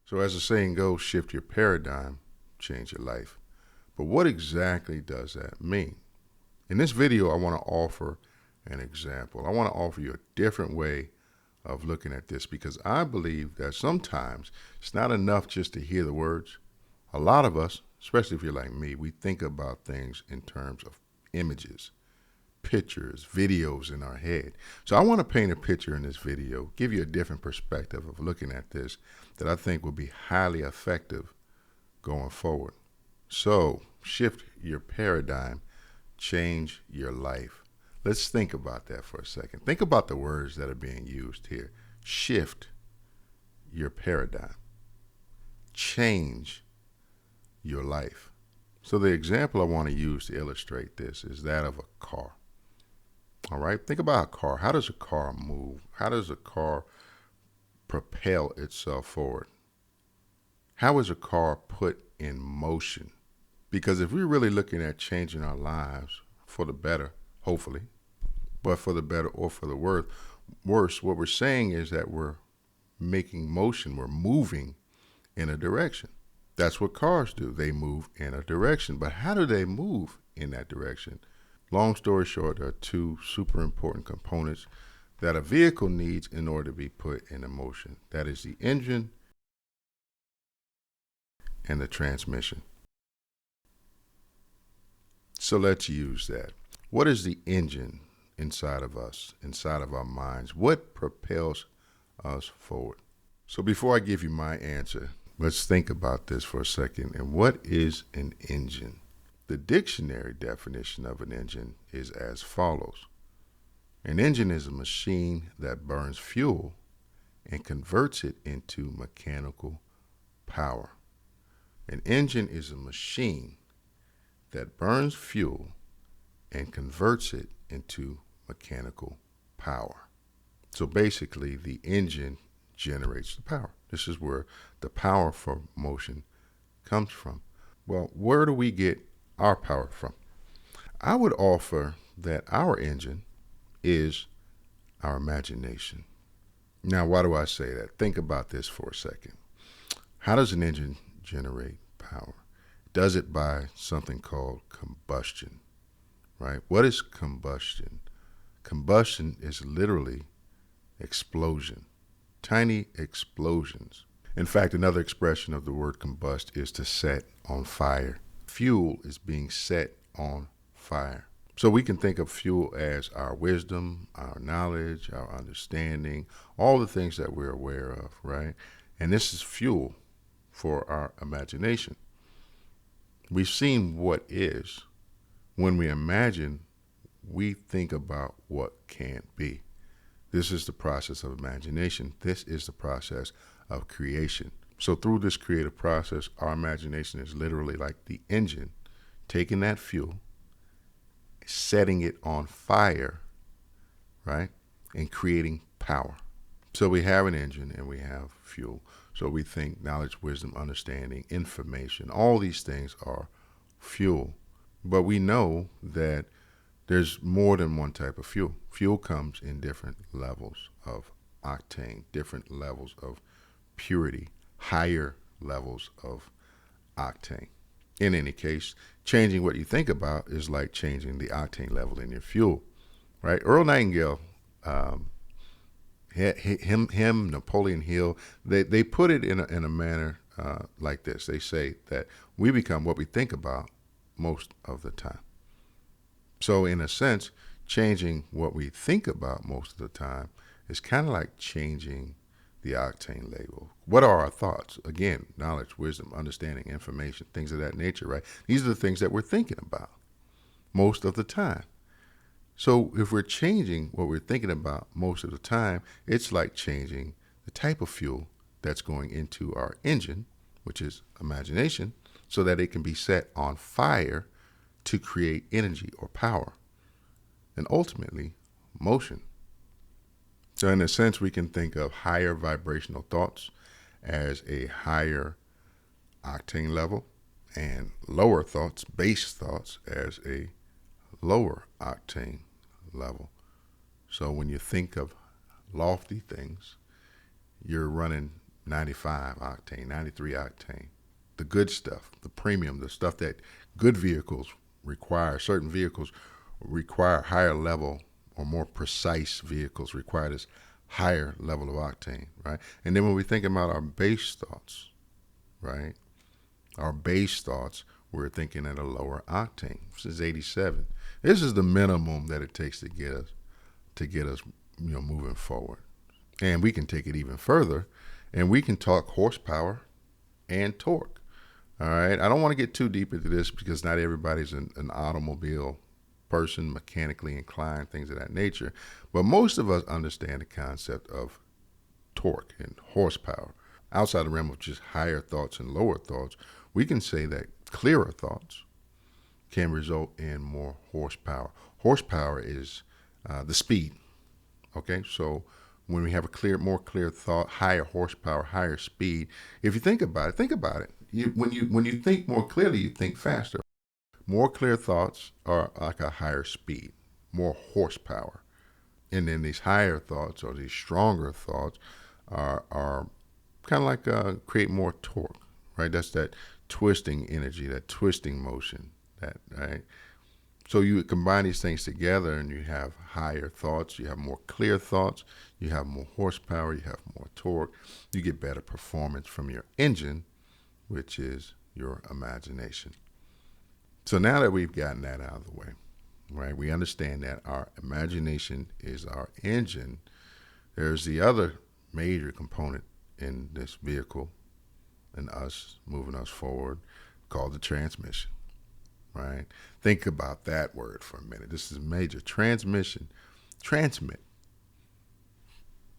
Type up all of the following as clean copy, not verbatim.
So as the saying goes, shift your paradigm, change your life. But what exactly does that mean? In this video, I want to offer an example. I want to offer you a different way of looking at this because I believe that sometimes it's not enough just to hear the words. A lot of us, especially if you're like me, we think about things in terms of images, pictures, videos in our head. So I want to paint a picture in this video, give you a different perspective of looking at this that I think will be highly effective going forward. So shift your paradigm, change your life. Let's think about that for a second. Think about the words that are being used here. Shift your paradigm, change your life. So the example I want to use to illustrate this is that of a car. All right, think about a car. How does a car move? How does a car propel itself forward? How is a car put in motion? Because if we're really looking at changing our lives for the better, hopefully, but for the better or for the worse, what we're saying is that we're making motion, we're moving in a direction. That's what cars do. They move in a direction. But how do they move in that direction? Long story short, there are two super important components that a vehicle needs in order to be put into motion. That is the engine and the transmission. So let's use that. What is the engine inside of us, inside of our minds? What propels us forward? So before I give you my answer, let's think about this for a second. And what is an engine? The dictionary definition of an engine is as follows. An engine is a machine that burns fuel and converts it into mechanical power. An engine is a machine that burns fuel and converts it into mechanical power. So basically, the engine generates the power. This is where the power for motion comes from. Well, where do we get our power from? I would offer that our engine is our imagination. Now, why do I say that? Think about this for a second. How does an engine generate power? It does it by something called combustion, right? What is combustion? Combustion is literally explosion, tiny explosions. In fact, another expression of the word combust is to set on fire. Fuel is being set on fire. So we can think of fuel as our wisdom, our knowledge, our understanding, all the things that we're aware of, right? And this is fuel for our imagination. We've seen what is. When we imagine, we think about what can't be. This is the process of imagination. This is the process of creation. So through this creative process, our imagination is literally like the engine, taking that fuel, setting it on fire, right? And creating power. So we have an engine and we have fuel. So we think knowledge, wisdom, understanding, information, all these things are fuel. But we know that there's more than one type of fuel. Fuel comes in different levels of octane, different levels of purity, higher levels of octane. In any case, changing what you think about is like changing the octane level in your fuel, right? Earl Nightingale, Napoleon Hill, they put it in a manner like this. They say that we become what we think about most of the time. So in a sense, changing what we think about most of the time is kind of like changing the octane level. What are our thoughts? Again, knowledge, wisdom, understanding, information, things of that nature, right? These are the things that we're thinking about most of the time. So if we're changing what we're thinking about most of the time, it's like changing the type of fuel that's going into our engine, which is imagination, so that it can be set on fire to create energy or power, and ultimately motion. So in a sense, we can think of higher vibrational thoughts as a higher octane level and lower thoughts, base thoughts, as a lower octane level. So when you think of lofty things, you're running 95 octane, 93 octane. The good stuff, the premium, the stuff that good vehicles require. Certain vehicles require higher level, or more precise vehicles require this higher level of octane, right? And then when we think about our base thoughts, right? Our base thoughts, we're thinking at a lower octane. This is 87. This is the minimum that it takes to get us, moving forward. And we can take it even further, and we can talk horsepower and torque. All right. I don't want to get too deep into this because not everybody's an automobile person, mechanically inclined, things of that nature. But most of us understand the concept of torque and horsepower. Outside the realm of just higher thoughts and lower thoughts, we can say that clearer thoughts can result in more horsepower. Horsepower is the speed. Okay, so when we have more clear thought, higher horsepower, higher speed. If you think about it. When you think more clearly, you think faster. More clear thoughts are like a higher speed, more horsepower. And then these higher thoughts, or these stronger thoughts, are kind of like create more torque, right? That's that twisting energy, that twisting motion, right? So you combine these things together and you have higher thoughts, you have more clear thoughts, you have more horsepower, you have more torque, you get better performance from your engine, which is your imagination. So now that we've gotten that out of the way, right, we understand that our imagination is our engine. There's the other major component in this vehicle and us moving us forward called the transmission, right? Think about that word for a minute. This is major. Transmission. Transmit.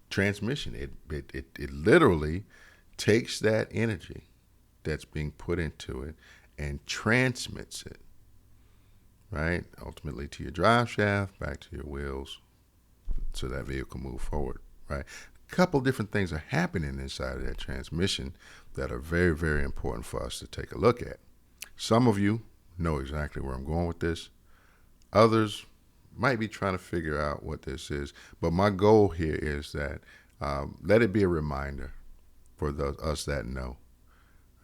Transmission. It literally takes that energy that's being put into it and transmits it, right? Ultimately to your drive shaft, back to your wheels, so that vehicle move forward, right? A couple different things are happening inside of that transmission that are very, very important for us to take a look at. Some of you know exactly where I'm going with this. Others might be trying to figure out what this is, but my goal here is that let it be a reminder for us that know,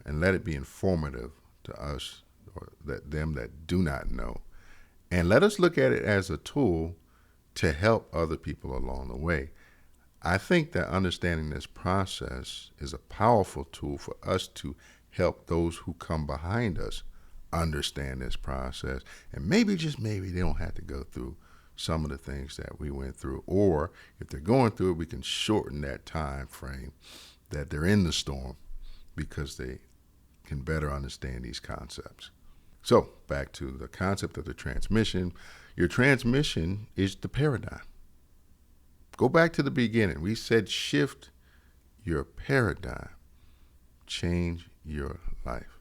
and let it be informative to us, or them that do not know. And let us look at it as a tool to help other people along the way. I think that understanding this process is a powerful tool for us to help those who come behind us understand this process. And maybe, just maybe, they don't have to go through some of the things that we went through. Or if they're going through it, we can shorten that time frame that they're in the storm, because they can better understand these concepts. So back to the concept of the transmission. Your transmission is the paradigm. Go back to the beginning. We said shift your paradigm, change your life.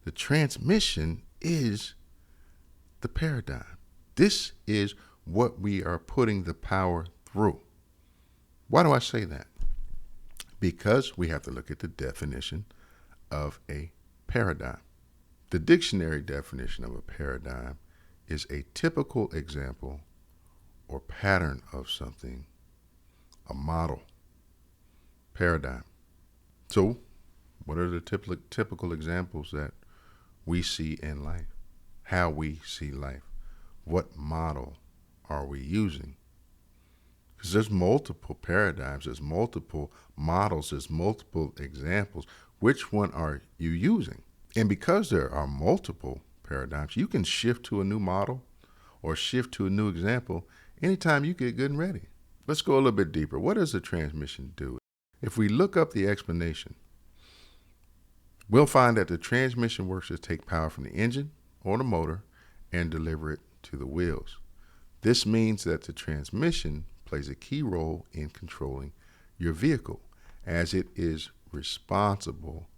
The transmission is the paradigm. This is what we are putting the power through. Why do I say that? Because we have to look at the definition of a paradigm. The dictionary definition of a paradigm is a typical example or pattern of something, a model, paradigm. So, what are the typical examples that we see in life? How we see life? What model are we using? Because there's multiple paradigms, there's multiple models, there's multiple examples. Which one are you using? And because there are multiple paradigms, you can shift to a new model or shift to a new example anytime you get good and ready. Let's go a little bit deeper. What does the transmission do? If we look up the explanation, we'll find that the transmission works to take power from the engine or the motor and deliver it to the wheels. This means that the transmission plays a key role in controlling your vehicle, as it is responsible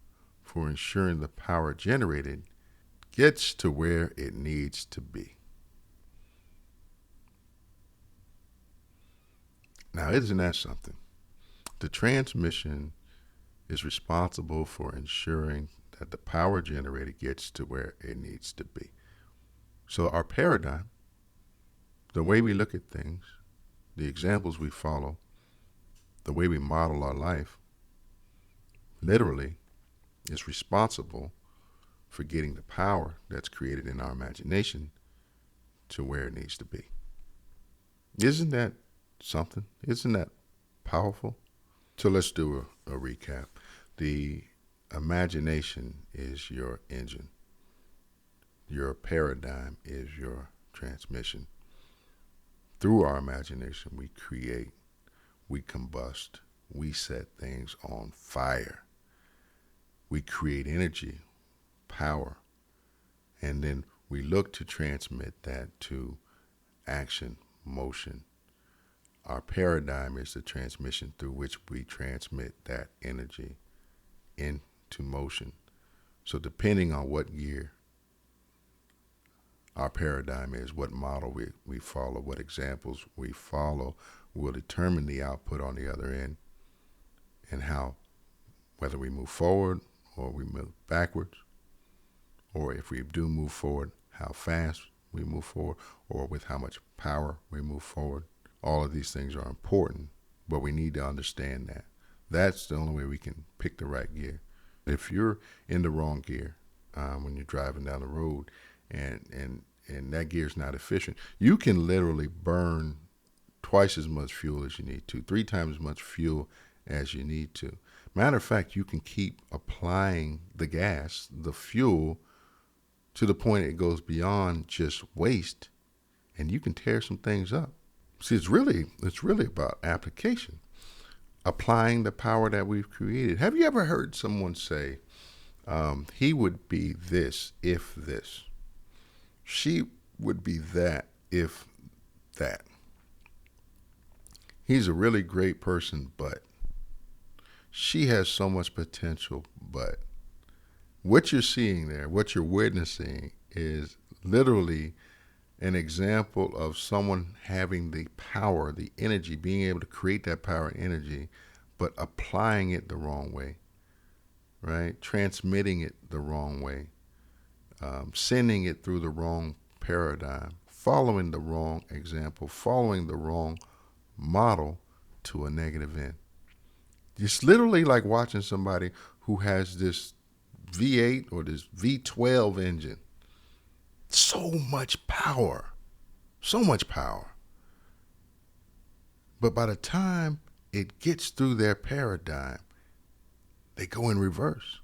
for ensuring the power generated gets to where it needs to be. Now, isn't that something? The transmission is responsible for ensuring that the power generated gets to where it needs to be. So our paradigm, the way we look at things, the examples we follow, the way we model our life, literally is responsible for getting the power that's created in our imagination to where it needs to be. Isn't that something? Isn't that powerful? So let's do a recap. The imagination is your engine. Your paradigm is your transmission. Through our imagination, we create, we combust, we set things on fire. We create energy, power, and then we look to transmit that to action, motion. Our paradigm is the transmission through which we transmit that energy into motion. So depending on what gear our paradigm is, what model we follow, what examples we follow, will determine the output on the other end and how, whether we move forward or we move backwards, or if we do move forward, how fast we move forward, or with how much power we move forward. All of these things are important, but we need to understand that. That's the only way we can pick the right gear. If you're in the wrong gear when you're driving down the road and that gear is not efficient, you can literally burn twice as much fuel as you need to, 3 times as much fuel as you need to. Matter of fact, you can keep applying the gas, the fuel, to the point it goes beyond just waste, and you can tear some things up. See, it's really about application, applying the power that we've created. Have you ever heard someone say, he would be this if this? She would be that if that. He's a really great person, but she has so much potential, but what you're seeing there, what you're witnessing, is literally an example of someone having the power, the energy, being able to create that power and energy, but applying it the wrong way, right? Transmitting it the wrong way, sending it through the wrong paradigm, following the wrong example, following the wrong model to a negative end. It's literally like watching somebody who has this V8 or this V12 engine. So much power. So much power. But by the time it gets through their paradigm, they go in reverse.